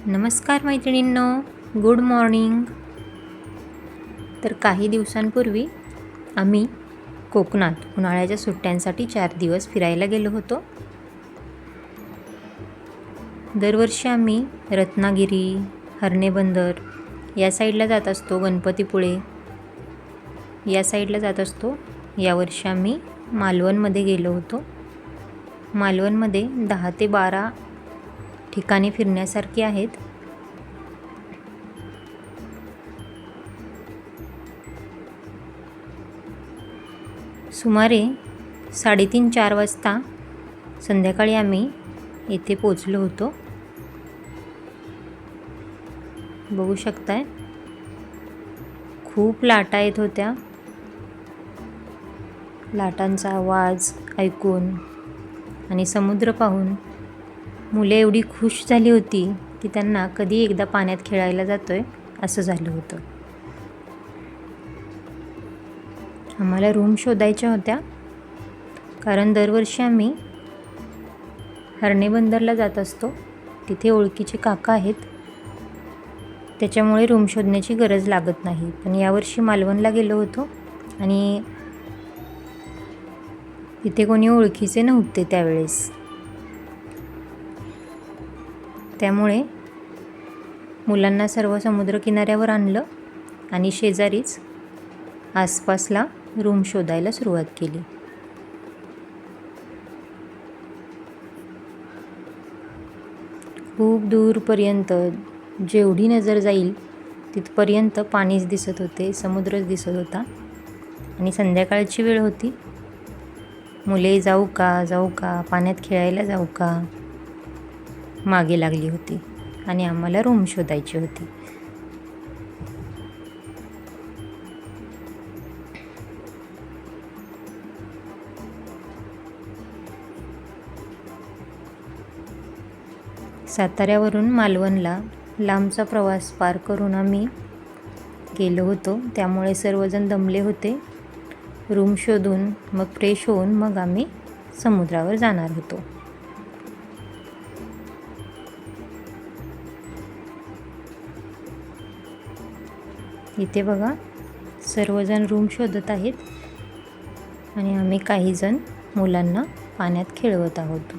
नमस्कार मैत्रिणींनो, good morning. तर काही दिवसांपूर्वी आम्ही कोकणात उन्हाळ्याच्या सुट्ट्यांसाठी 4 दिवस फिरायला गेलो होतो. दरवर्षी आम्ही रत्नागिरी, हरणे बंदर या साईडला जात असतो, गणपतीपुळे या साईडला जात असतो. यावर्षी आम्ही मालवणमध्ये गेलो होतो. मालवणमध्ये 10 ते 12 ठिकाणे फिरण्यासारखी आहेत. सुमारे 3:30-4 वाजता संध्याकाळी आम्ही येथे पोचलो होतो. बघू शकताय, खूप लाटा येत होत्या. लाटांचा आवाज ऐकून आणि समुद्र पाहून मुले एवढी खुश झाली होती की त्यांना कधी एकदा पाण्यात खेळायला जातोय असं झालं होतं. आम्हाला रूम शोधायच्या होत्या, कारण दरवर्षी आम्ही हरणे बंदरला जात असतो. तिथे ओळखीचे काका आहेत, त्याच्यामुळे रूम शोधण्याची गरज लागत नाही. पण यावर्षी मालवणला गेलो होतो आणि तिथे कोणी ओळखीचे नव्हते त्यावेळेस. त्यामुळे मुलांना सर्व समुद्रकिनाऱ्यावर आणलं आणि शेजारीच आसपासला रूम शोधायला सुरुवात केली. खूप दूरपर्यंत जेवढी नजर जाईल तिथपर्यंत पाणीच दिसत होते, समुद्रच दिसत होता. आणि संध्याकाळची वेळ होती. मुले जाऊ का पाण्यात खेळायला जाऊ का मागे लागली होती आणि आम्हाला रूम शोधायची होती. साताऱ्यावरून मालवणला लांबचा प्रवास पार करून आम्ही गेलो होतो, त्यामुळे सर्वजण दमले होते. रूम शोधून मग फ्रेश होऊन मग आम्ही समुद्रावर जाणार होतो. इथे बघा, सर्वजण रूम शोधत आहेत आणि आम्ही काही जण मुलांना पाण्यात खेळवत आहोत.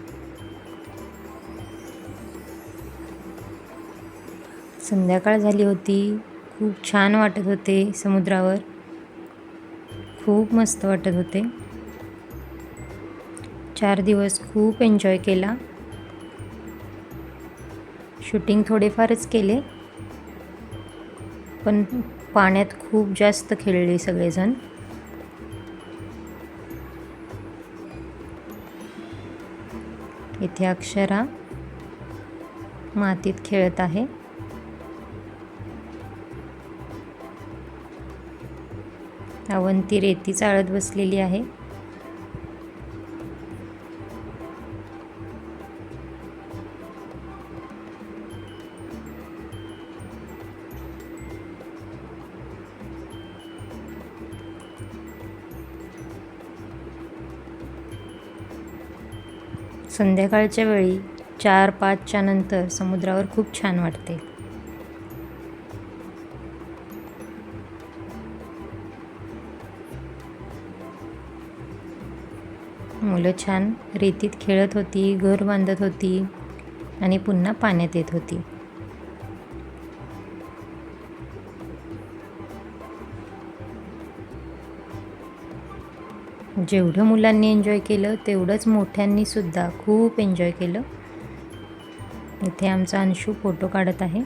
संध्याकाळ झाली होती. खूप छान वाटत होते समुद्रावर, खूप मस्त वाटत होते. 4 दिवस खूप एन्जॉय केला. शूटिंग थोडेफारच केले, पण पाण्यात खूप जास्त खेळले सगळेजण. इथे अक्षरा मातीत खेळत आहे. अवंती रेती चाळत बसलेली आहे. संध्याकाळच्या वेळी 4-5च्या नंतर समुद्रावर खूप छान वाटते. मुलं छान रेतीत खेळत होती, घर बांधत होती आणि पुन्हा पाण्यात येत होती. जेवढं मुलांनी एन्जॉय केलं तेवढंच मोठ्यांनी सुद्धा खूप एन्जॉय केलं. इथे आमचा अंशू फोटो काढत आहे.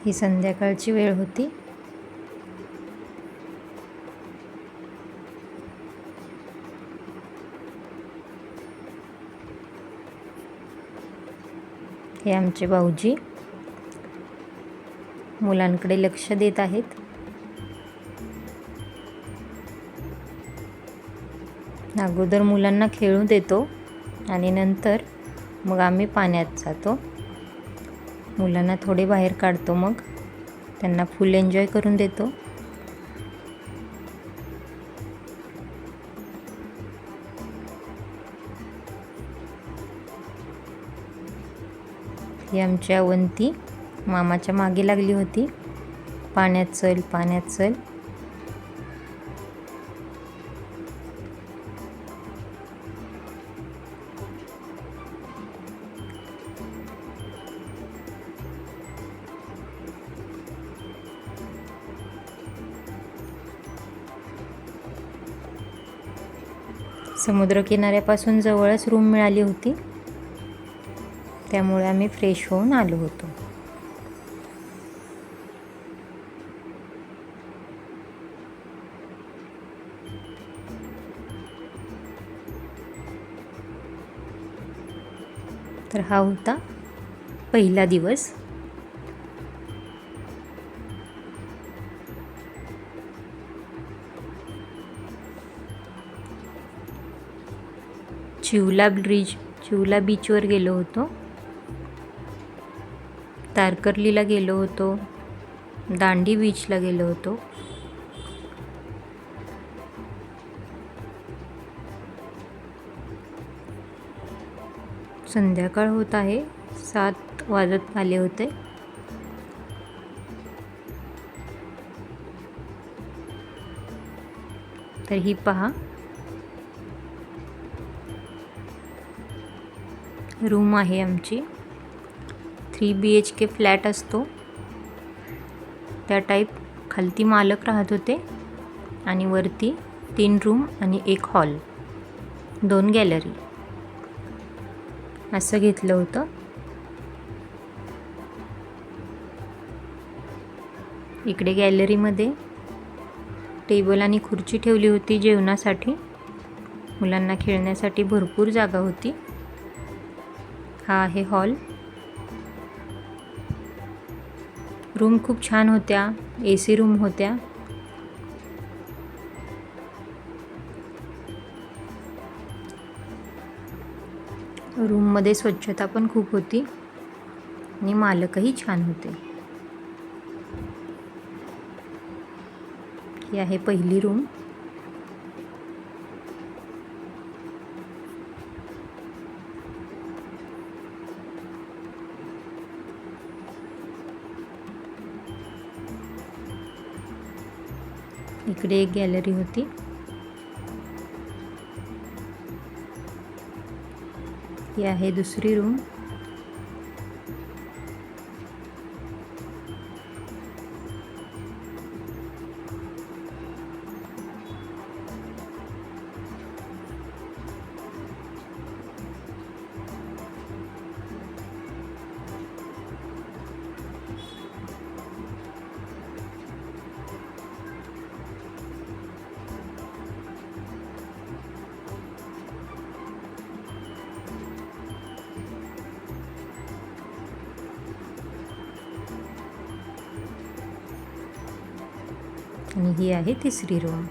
ही संध्याकाळची वेळ होती. हे आमचे भाऊजी मुलांकडे लक्ष देत आहेत. अगोदर मुलांना खेळू देतो आणि नंतर मग आम्ही पाण्यात जातो. मुलांना थोडे बाहेर काढतो. मग त्यांना फुल एन्जॉय करून देतो. ही आमची अवंती मामाच्या मागे लागली होती, पाण्यात चल पाण्यात चल. समुद्रकिनाऱ्यापासून जवळच रूम मिळाली होती, त्यामुळे आम्ही फ्रेश होऊन आलो होतो. तर हा होता पहिला दिवस. चिवला बीचवर गेलो होतो, तारकर्लीला गेलो होतो, दांडी बीचला गेलो होतो. संध्याकाळ होत आहे, 7 वाजत आले होते. तर ही पहा रूम आहे आमची. 3 BHK फ्लॅट असतो त्या टाईप. खालती मालक राहत होते आणि वरती 3 रूम आणि 1 हॉल, 2 गॅलरी असं घेतलं होतं. इकडे गॅलरीमध्ये टेबल आणि खुर्ची ठेवली होती जेवणासाठी. मुलांना खेळण्यासाठी भरपूर जागा होती. हा आहे हॉल. रूम खूप छान होत्या, AC रूम होत्या. रूममध्ये स्वच्छता पण खूप होती आणि मालकही छान होते. ही आहे पहिली रूम. इकडे एक गॅलरी होती. ही आहे दुसरी रूम. आणि ही आहे तिसरी रूम.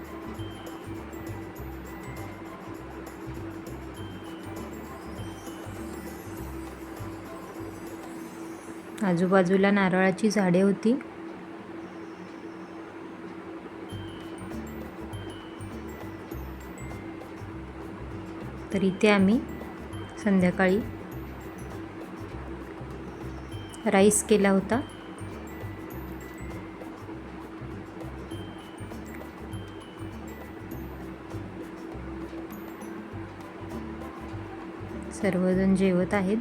आजूबाजूला नारळाची झाडे होती. तर इथे आम्ही संध्याकाळी राईस केला होता. सर्वजण जेवत आहेत.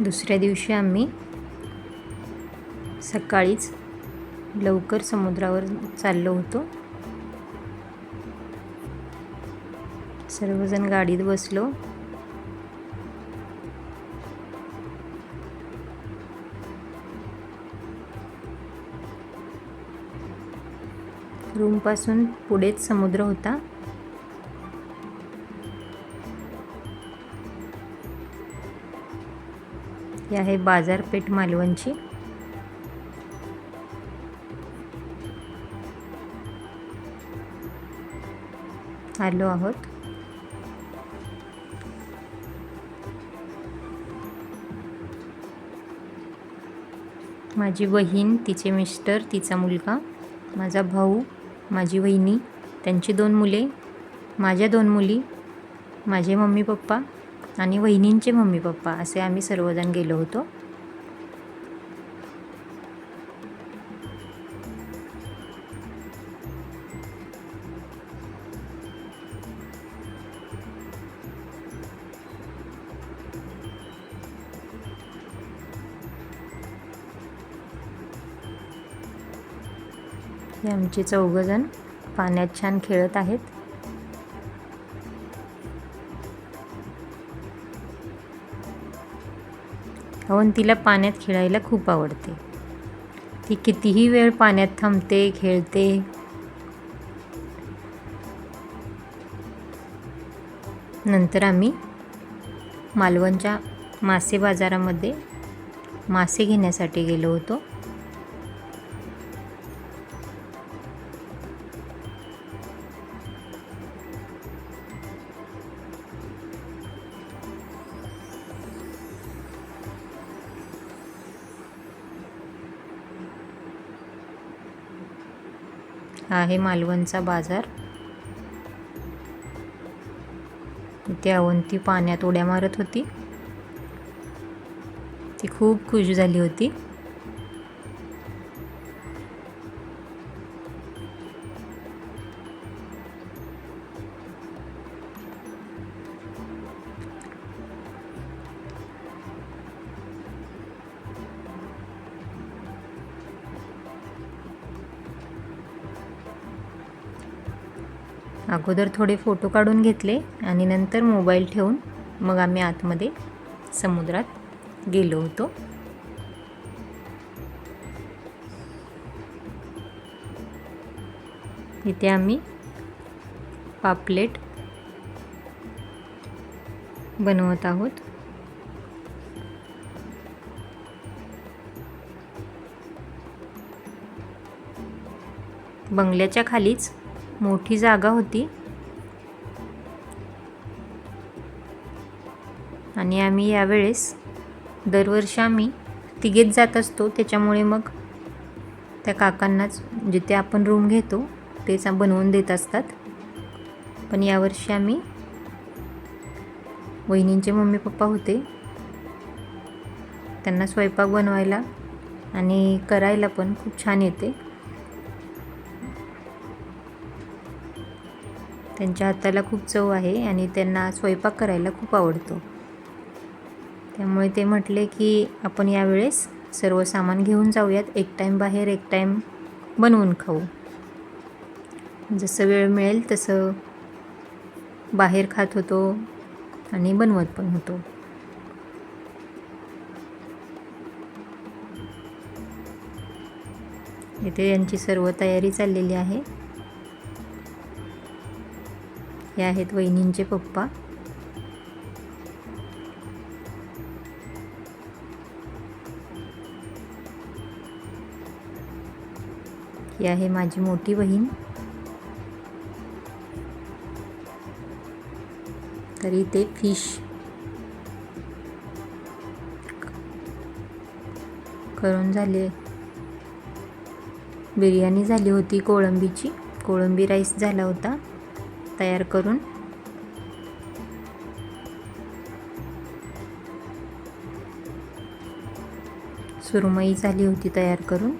दुसऱ्या दिवशी आम्ही सकाळीच लवकर समुद्रावर चाललो होतो. सर्वजण गाडीत बसलो. रूमपासून पुढेच समुद्र होता. ही आहे बाजारपेठ मालवणची. आलो आहोत. माझी बहीण, तिचे मिस्टर, तिचा मुलगा, माझा भाऊ, माझी वहिनी, त्यांची 2 मुले, माझ्या 2 मुली, माझे मम्मी पप्पा आणि वहिनींचे मम्मी पप्पा असे आम्ही सर्वजण गेलो होतो. हे आमचे 4 जण पाण्यात छान खेळत आहेत. अवंतीला पाण्यात खेळायला खूप आवडते. ती कितीही वेळ पाण्यात थांबते, खेळते. नंतर आम्ही मालवणच्या मासे बाजारामध्ये मासे घेण्यासाठी गेलो होतो. हा आहे मालवणचा बाजार. इथे अवंती पाण्यात उड्या मारत होती. ती खूप खुश झाली होती. अगोदर थोडे फोटो काढून घेतले आणि नंतर मोबाईल ठेवून मग आम्ही आतमध्ये समुद्रात गेलो होतो. इथे आम्ही पापलेट बनवत आहोत. बंगल्याच्या खालीच मोठी जागा होती आणि आम्ही यावेळेस दरवर्षी आम्ही तिघेच जात असतो. त्याच्यामुळे मग त्या काकांनाच जिथे आपण रूम घेतो तेच बनवून देत असतात. पण यावर्षी आम्ही, वहिनींचे मम्मी पप्पा होते, त्यांना स्वयंपाक बनवायला आणि करायला पण खूप छान येते. त्यांच्या हाताला खूप चव आहे आणि त्यांना स्वयंपाक करायला खूप आवडतो. त्यामुळे ते म्हटले की आपण यावेळेस सर्व सामान घेऊन जाऊयात. एक टाईम बाहेर, एक टाईम बनवून खाऊ. जसं वेळ मिळेल तसं बाहेर खात होतो आणि बनवत पण होतो. इथे यांची सर्व तयारी चाललेली आहे. हे आहेत वहिनींचे पप्पा. ही आहे माझी मोठी बहीण. तरी ते फिश करून झाले. बिर्याणी झाली होती कोळंबीची. कोळंबी राईस झाला होता तयार करून. सुरमई झाली होती तयार करून.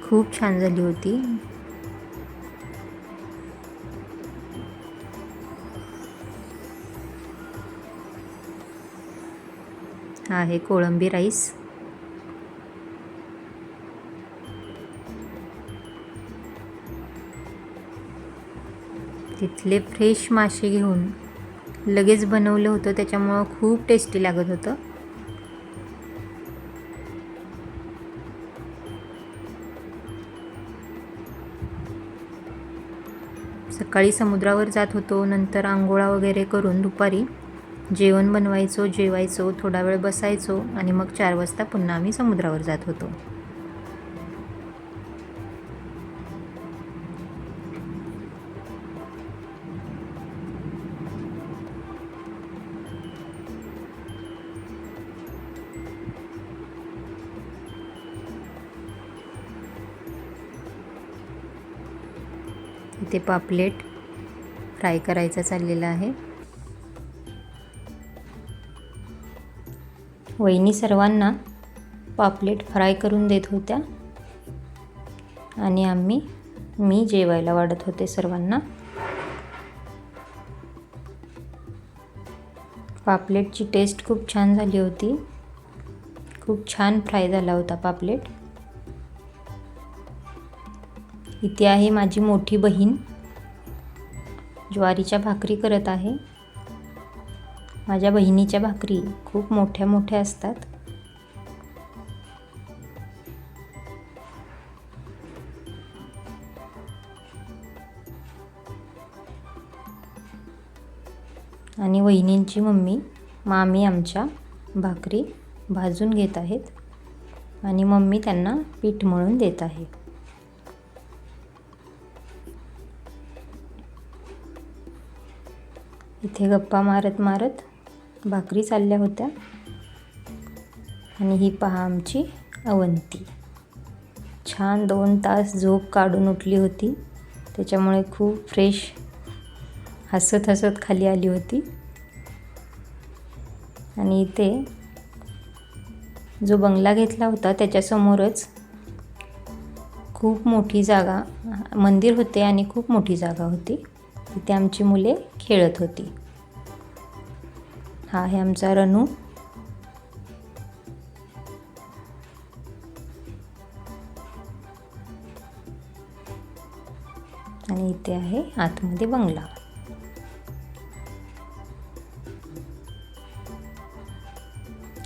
खूप छान झाली होती. हा आहे कोळंबी राईस. तिथले फ्रेश मासे घेऊन लगेच बनवलं होतं, त्याच्यामुळं खूप टेस्टी लागत होतं. सकाळी समुद्रावर जात होतो, नंतर अंघोळा वगैरे करून दुपारी जेवण बनवायचो, जेवायचो, थोडा वेळ बसायचो आणि मग 4 वाजता पुन्हा आम्ही समुद्रावर जात होतो. इथे पापलेट फ्राय करायचा चाललेला आहे. वहिनी सर्वांना पापलेट फ्राय करून देत होत्या आणि मी जेवायला वाढत होते सर्वांना. पापलेटची टेस्ट खूप छान झाली होती. खूप छान फ्राय झाला होता पापलेट. इथे आहे माझी मोठी बहीण, ज्वारीच्या भाकरी करत आहे. माझ्या बहिणीच्या भाकरी खूप मोठ्या मोठ्या असतात. आणि वहिनींची मामी आमच्या भाकरी भाजून घेत आहेत आणि मम्मी त्यांना पीठ मळून देत आहे. इथे गप्पा मारत मारत भाकरी चालल्या होत्या. आणि ही पहा आमची अवंती, छान 2 तास झोप काढून उठली होती, त्याच्यामुळे खूप फ्रेश हसत हसत खाली आली होती. आणि इथे जो बंगला घेतला होता त्याच्यासमोरच खूप मोठी जागा, मंदिर होते आणि खूप मोठी जागा होती. तिथे आमची मुले खेळत होती. हा आहे आमचा रणू. आणि इथे आहे आतमध्ये बंगला.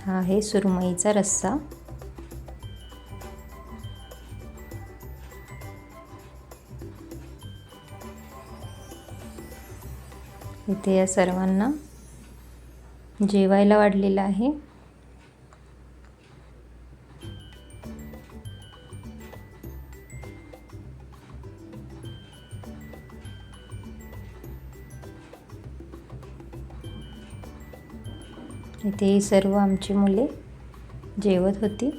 हा आहे सुरमईचा रस्सा. इथे या सर्वांना जेवायला वाढलेलं आहे. इथे सर्व आमची मुले जेवत होती.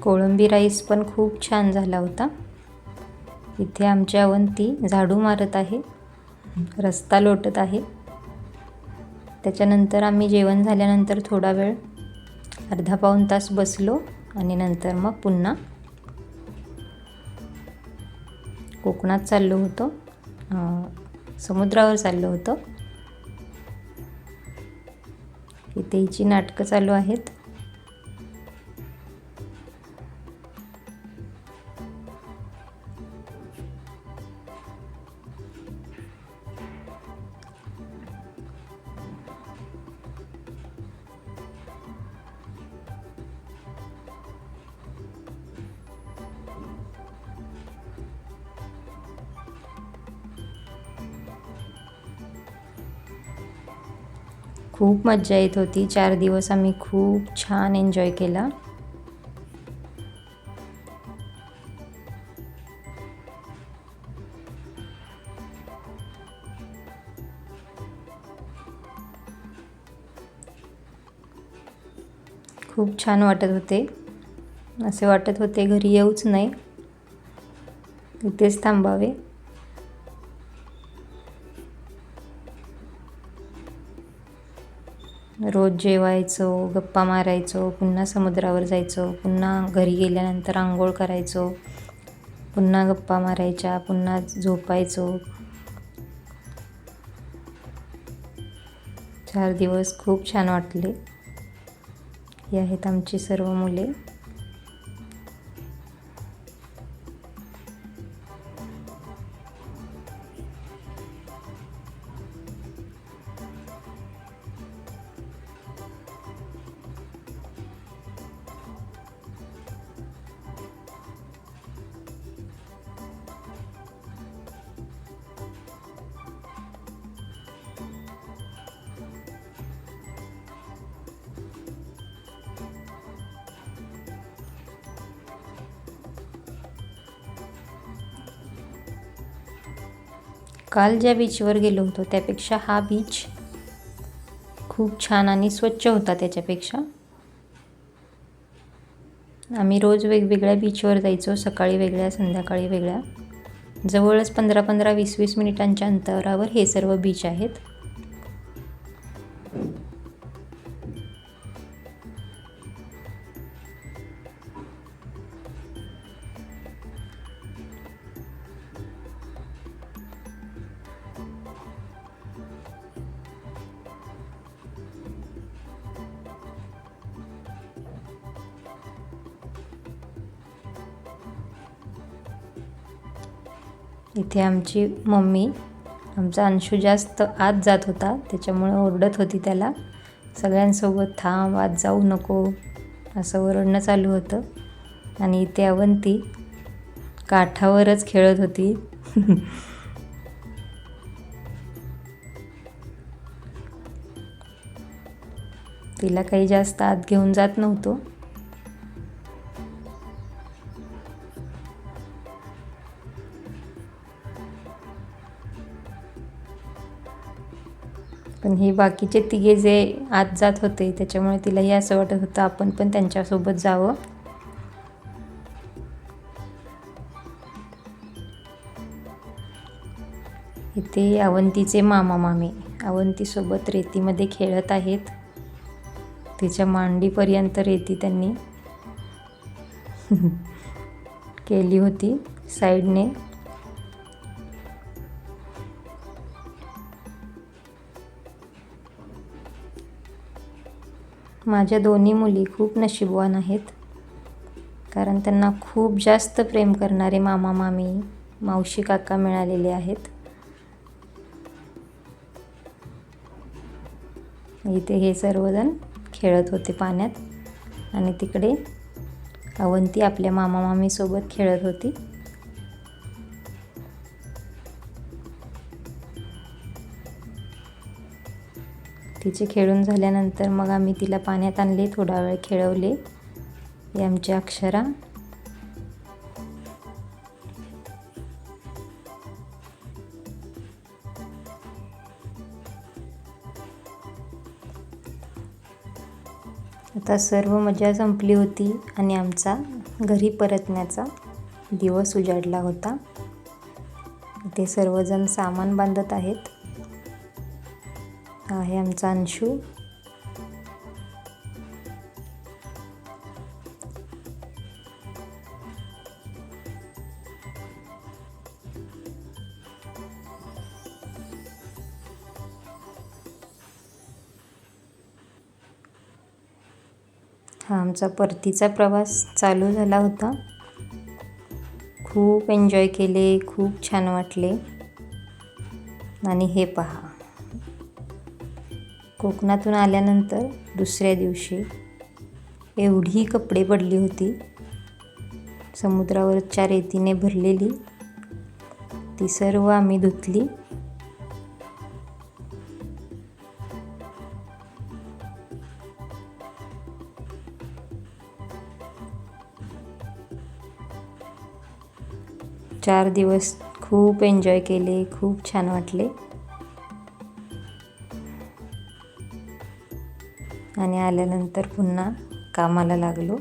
कोळंबी राईस पण खूप छान झाला होता. इथे आमची अवंती झाडू मारत आहे, रस्ता लोटत आहे. त्याच्यानंतर आम्ही जेवण झाल्यानंतर थोडा वेळ अर्धा पाऊण तास बसलो आणि नंतर मग पुन्हा कोकणात चाललो होतो, समुद्रावर चाललो होतो. इथे हिची नाटकं चालू आहेत. खूप मज्जा येत होती. 4 दिवस आम्ही खूप छान एन्जॉय केला. खूप छान वाटत होते. असे वाटत होते घरी येऊच नाही, इथेच थांबावे. रोज जेवायचो, गप्पा मारायचो, पुन्हा समुद्रावर जायचो, पुन्हा घरी गेल्यानंतर आंघोळ करायचो, पुन्हा गप्पा मारायच्या, पुन्हा झोपायचो. 4 दिवस खूप छान वाटले. ही आहेत आमची सर्व मुले. काल ज्या बीचवर गेलो होतो त्यापेक्षा हा बीच खूप छान आणि स्वच्छ होता त्याच्यापेक्षा. आम्ही रोज वेगवेगळ्या बीचवर जायचो, सकाळी वेगळ्या, संध्याकाळी वेगळ्या. जवळच 15-15, 20-20 मिनिटांच्या अंतरावर हे सर्व बीच आहेत. इथे आमची मम्मी, आमचा अंशू जास्त आत जात होता त्याच्यामुळे ओरडत होती त्याला, सगळ्यांसोबत थांब, आत जाऊ नको असं ओरडणं चालू होतं. आणि इथे अवंती काठावरच खेळत होती. तिला काही जास्त आत घेऊन जात नव्हतो. पण हे बाकीचे तिघे जे आत जात होते त्याच्यामुळे तिलाही असं वाटत होतं आपण पण त्यांच्यासोबत जावं. इथे अवंतीचे मामा मामी अवंतीसोबत रेतीमध्ये खेळत आहेत. तिच्या मांडीपर्यंत रेती त्यांनी केली होती साईडने. माझ्या दोन्ही मुली खूप नशीबवान आहेत, कारण त्यांना खूप जास्त प्रेम करणारे मामा मामी, मावशी काका मिळालेले आहेत. इथे हे सर्वजण खेळत होते पाण्यात आणि तिकडे अवंती आपल्या मामा मामीसोबत खेळत होती. तिचे खेळून झाल्यानंतर मग आम्ही तिला पाण्यात आणले, थोडा वेळ खेळवले. ही आमची अक्षरा. आता सर्व मजा संपली होती आणि आमचा घरी परतण्याचा दिवस उजाडला होता. इथे सर्वजण सामान बांधत आहेत. हा आहे आमचा अंशू. हा आमचा परतीचा प्रवास चालू झाला होता. खूप एन्जॉय केले, खूप छान वाटले. आणि हे पहा, कोकणातून आल्यानंतर दुसऱ्या दिवशी एवढी कपडे पडली होती समुद्रावरच्या रेतीने भरलेली, ती सर्व आम्ही धुतली. चार दिवस खूप एन्जॉय केले, खूप छान वाटले. आणि आल्यानंतर पुन्हा कामाला लागलो.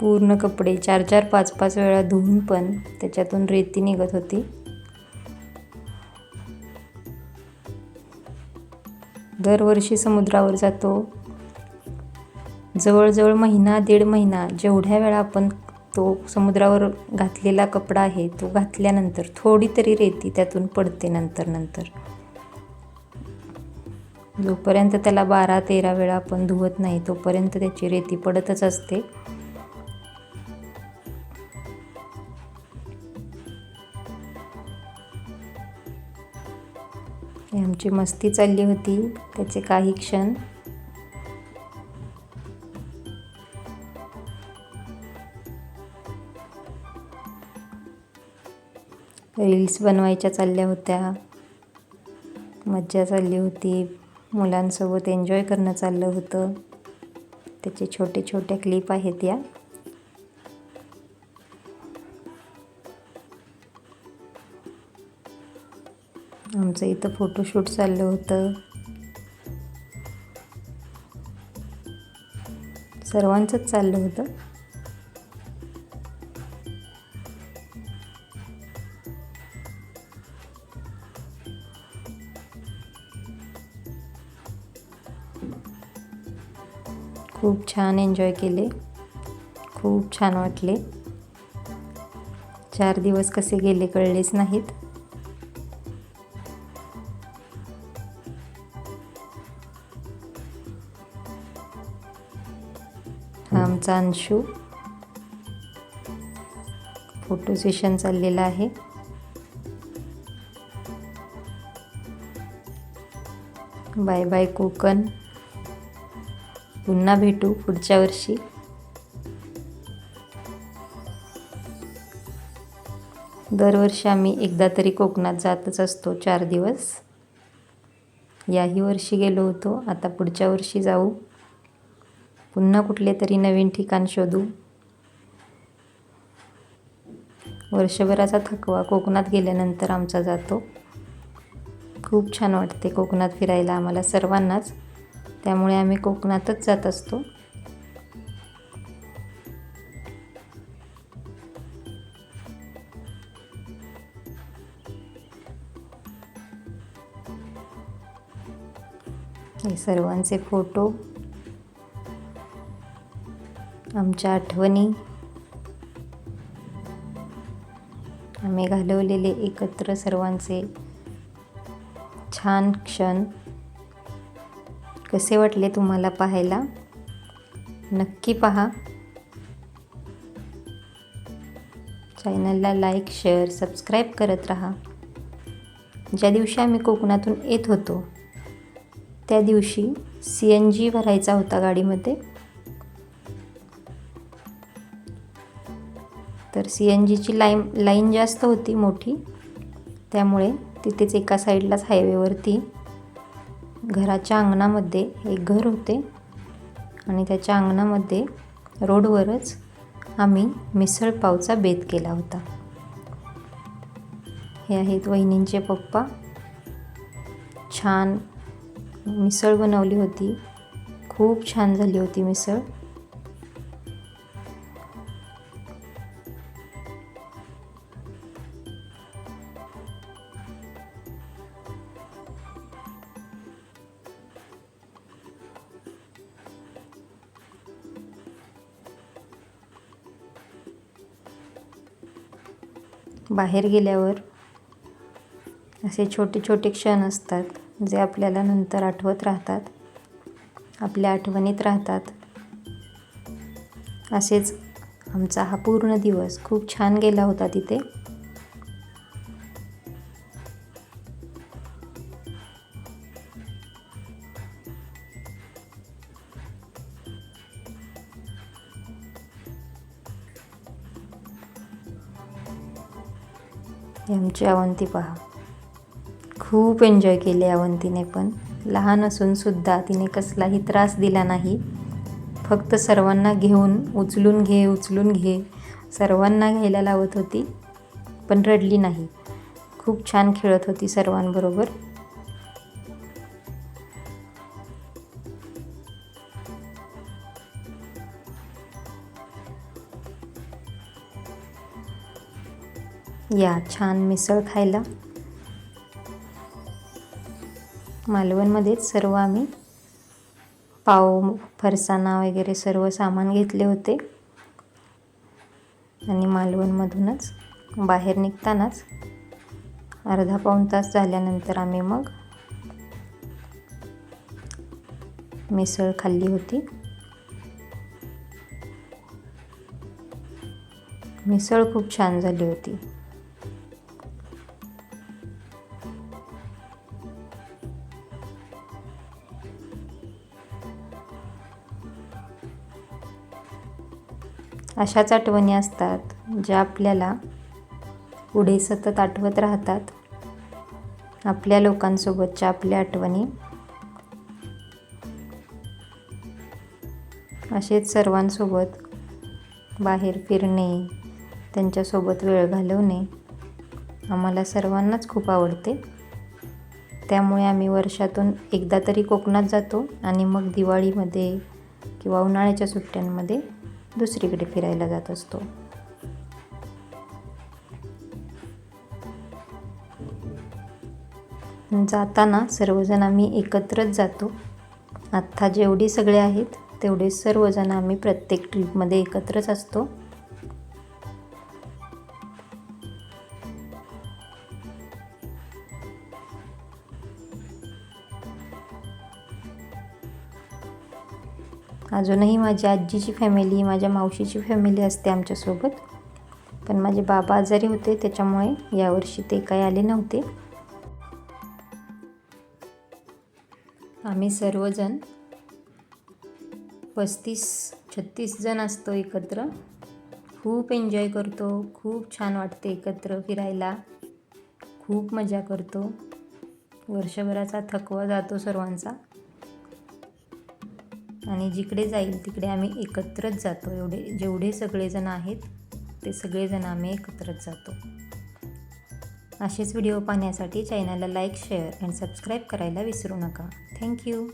पूर्ण कपडे 4-4, 5-5 वेळा धुवून पण त्याच्यातून रेती निघत होती. दरवर्षी समुद्रावर जातो. जवळजवळ महिना, 1.5 महिना, जेवढ्या वेळा आपण तो समुद्रावर घातलेला कपडा आहे तो घातल्यानंतर थोडी तरी रेती त्यातून पडते नंतर. जोपर्यंत त्याला 12-13 वेळा आपण धुवत नाही तोपर्यंत त्याची रेती पडतच असते. आमची मस्ती चालली होती त्याचे काही क्षण. रील्स बनवायच्या चालल्या होत्या, मज्जा चालली होती, मुलांसोबत एन्जॉय करणं चाललं होतं. त्याचे छोटे छोटे क्लिप आहेत या. आमचं इथं फोटोशूट चाललं होतं. सर्वांचंच चाललं होतं. खूप छान एन्जॉय केले, खूप छान वाटले. 4 दिवस कसे गेले कळलेच नाहीत. हा आमचा अंशू फोटो सेशन चाललेलं आहे. Bye bye Konkan. पुन्हा भेटू पुढच्या वर्षी. दरवर्षी आम्ही एकदा तरी कोकणात जातच असतो 4 दिवस. याही वर्षी गेलो होतो. आता पुढच्या वर्षी जाऊ. पुन्हा कुठले तरी नवीन ठिकाण शोधू. वर्षभराचा थकवा कोकणात गेल्यानंतर आमचा जातो. खूप छान वाटते कोकणात फिरायला आम्हाला सर्वांनाच. त्यामुळे आम्ही कोकणातच जात असतो. हे सर्वांचे फोटो, आमच्या आठवणी, आम्ही घालवलेले एकत्र सर्वांचे छान क्षण. कसे वाटले तुम्हाला पाहायला? नक्की पहा. चॅनलला लाईक, शेअर, सबस्क्राईब करत राहा. ज्या दिवशी आम्ही कोकणातून येत होतो त्या दिवशी CNG भरायचा होता गाडीमध्ये. तर CNGची लाईन जास्त होती मोठी. त्यामुळे तिथेच एका साईडलाच हायवेवरती घराच्या अंगणामध्ये एक घर होते आणि त्याच्या अंगणामध्ये रोडवरच आम्ही मिसळपावचा बेत केला होता. हे आहेत वहिनींचे पप्पा. छान मिसळ बनवली होती. खूप छान झाली होती मिसळ. बाहेर गेल्यावर असे छोटे छोटे क्षण असतात जे आपल्याला नंतर आठवत राहतात, आपल्या आठवणीत राहतात. असेच आमचा हा पूर्ण दिवस खूप छान गेला होता तिथे. आमची अवंती पहा, खूप एन्जॉय केले अवंतीने पण. लहान असून सुद्धा तिने कसलाही त्रास दिला नाही. फक्त सर्वांना घेऊन उचलून घे सर्वांना घ्यायला लावत होती, पण रडली नाही. खूप छान खेळत होती सर्वांबरोबर. या छान मिसळ खायला. मालवणमध्येच सर्व आम्ही पाव, फरसाणा वगैरे सर्व सामान घेतले होते आणि मालवणमधूनच बाहेर निघतानाच अर्धा पाऊण तास झाल्यानंतर आम्ही मग मिसळ खाल्ली होती. मिसळ खूप छान झाली होती. अशाच आठवणी असतात ज्या आपल्याला पुढे सतत आठवत राहतात. आपल्या लोकांसोबतच्या आपल्या आठवणी. असेच सर्वांसोबत बाहेर फिरणे, त्यांच्यासोबत वेळ घालवणे आम्हाला सर्वांनाच खूप आवडते. त्यामुळे आम्ही वर्षातून एकदा तरी कोकणात जातो आणि मग दिवाळीमध्ये किंवा उन्हाळ्याच्या सुट्ट्यांमध्ये दुसरीकडे फिरायला जात असतो. जाताना सर्वजण आम्ही एकत्रच जातो. आत्ता जेवढे सगळे आहेत तेवढे सर्वजण आम्ही प्रत्येक ट्रिपमध्ये एकत्रच असतो. अजूनही माझ्या आजीची फॅमिली, माझ्या मावशीची फॅमिली असते आमच्यासोबत, पण माझे बाबा आजारी होते त्याच्यामुळे यावर्षी ते काही आले नव्हते. आम्ही सर्वजण 35-36 जण असतो एकत्र. खूप एन्जॉय करतो, खूप छान वाटते एकत्र फिरायला, खूप मजा करतो. वर्षभराचा थकवा जातो सर्वांचा आणि जिकडे जाईल तिकडे आम्ही एकत्रच जातो. जेवढे सगळेजण आहेत ते सगळेजण आम्ही एकत्रच जातो. असेच व्हिडिओ पाहण्यासाठी चॅनलला लाईक, शेअर आणि सबस्क्राईब करायला विसरू नका. थँक्यू.